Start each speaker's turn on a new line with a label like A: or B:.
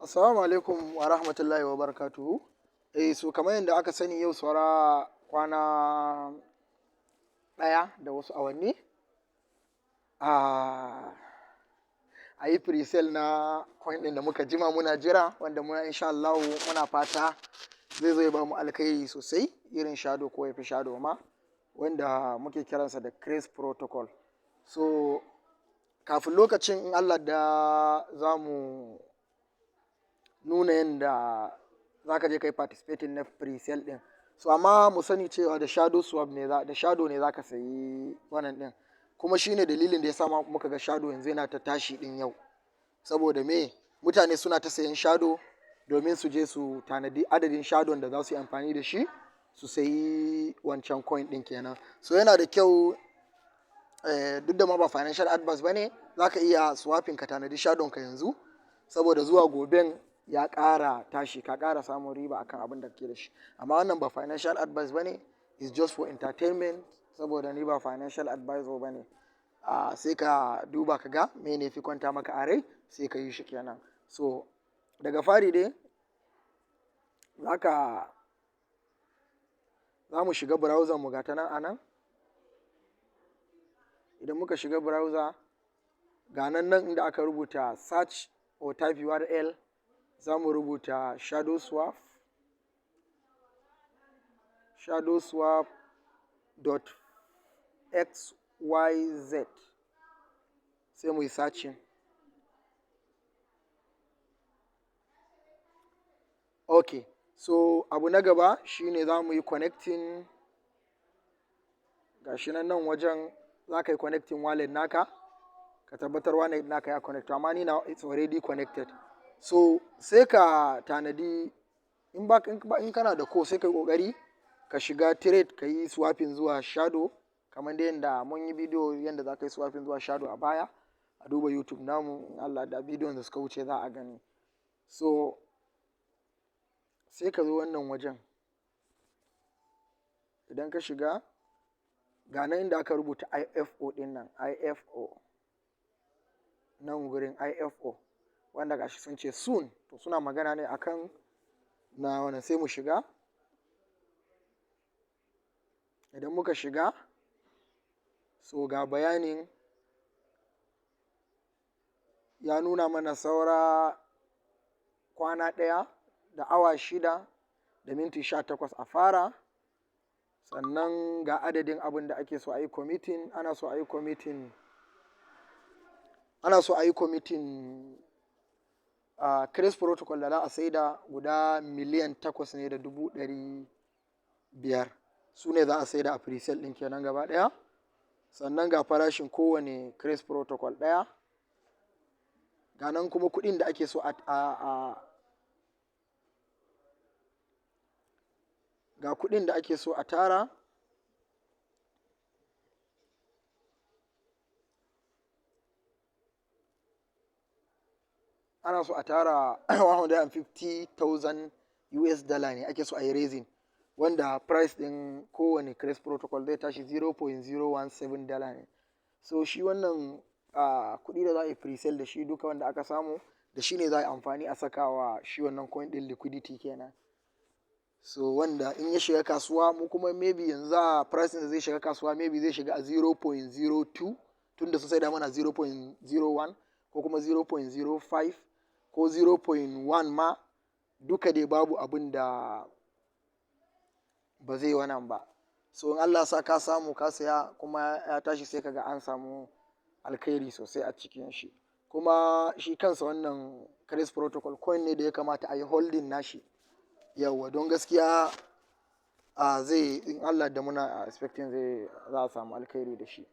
A: Assalamu alaikum wa rahmatullahi wa barakatuhu. So kamar yadda aka sani yau saura kwana ɗaya da wasu awanni a yi pre-sale na coin ɗin da muka jima muna jira, wanda muna insha Allah muna fata zai zo ya ba mu alkhairi sosai, irin shadow ko ya fi shadow ma, wanda muke kiransa da Craze Protocol. So kafin lokacin in Allah da za mu nuna yadda za ka je ka yi participating na pre-sale ɗin. So amma mu sani cewa da shadow swap ne da shadow ne za ka sayi wannan ɗin, kuma shine dalilin da ya sa muka ga shadow yanzu yana ta tashi ɗin yau, saboda me mutane suna ta sayan shadow domin su je su tanadi adadin shadow da za su yi amfani da shi su sayi wancan coin ɗin kenan. So yana da kyau, duk da ma ba financial advice ba ne, za ka iya swapping ka tanadi shadow ka yanzu, saboda zuwa goben ya ƙara tashi, ka ƙara samun riba akan abin da kake da shi. Amma wannan ba financial advice ba ne, it's just for entertainment, saboda ni ba financial advisor ba ne. Sai ka duba ka ga me ne fi kwanta maka a rai sai ka yi shi kenan. So daga fari dai za mu shiga browser mu ga ta nan a nan. Idan muka shiga browser, ga nan inda aka rubuta search or type URL, za mu rubuta shadowswap.xyz, sai mu yi searching. Okay, so abu na gaba shine za mu yi connecting, ga shi nan wajen za ka yi connecting wallet naka, ka tabbatar wallet naka ya connect, amma ni na it's already connected. So sai ka tanadi, in kana da ko sai ka yi ƙoƙari ka shiga trade ka yi swapping zuwa shadow, kamar da yadda mun yi bidiyo yadda za ka yi swapping zuwa shadow a baya, a duba YouTube namu in Allah da bidiyon da suka wuce za a gani. So sai ka zo wannan wajen, idan ka shiga ga nan inda aka rubuta IFO ɗin nan, IFO nan gurin IFO, wanda gashi sun ce soon, to suna magana ne akan na wannan. Sai mu shiga, idan muka shiga, so ga bayanin ya nuna mana saura kwana ɗaya da awa 6 da minti 18 a fara, sannan ga adadin abin da ake so a yi committing. Ana so a yi committing Craze Protocol da za a saida guda miliyan 8,500,000 su ne za a saida a pre-sale ɗin kenan gaba ɗaya. Sannan ga farashin kowane Craze Protocol ɗaya, ga nan kuma kuɗin da ake so ga kuɗin da ake so a tara. Ana so a tara $150,000 ne ake so a yi raising, wanda price ɗin kowane Craze Protocol zai tashi $0.017 ne. So shi wannan kuɗi da za a yi pre-sale da shi, duka wanda aka samu da shi ne za a yi amfani a sakawa shi wannan coin ɗin liquidity kenan. So wanda in ya shiga kasuwa, mu kuma maybe yanzu a price da zai shiga kasuwa maybe zai shiga a 0.02, tunda sun saida mana 0.01 ko kuma 0.05 ko 0.1 ma, duka dai babu abin da ba zai wannan ba. So in Allah sa ka samu ka saya kuma ya tashi, sai kaga an samu alkhairi sosai a cikin shi. Kuma shi kansa wannan Craze Protocol coin ne da ya kamata a yi holding nashi yauwa, don gaskiya in Allah da muna expecting za a samu alkhairi da shi.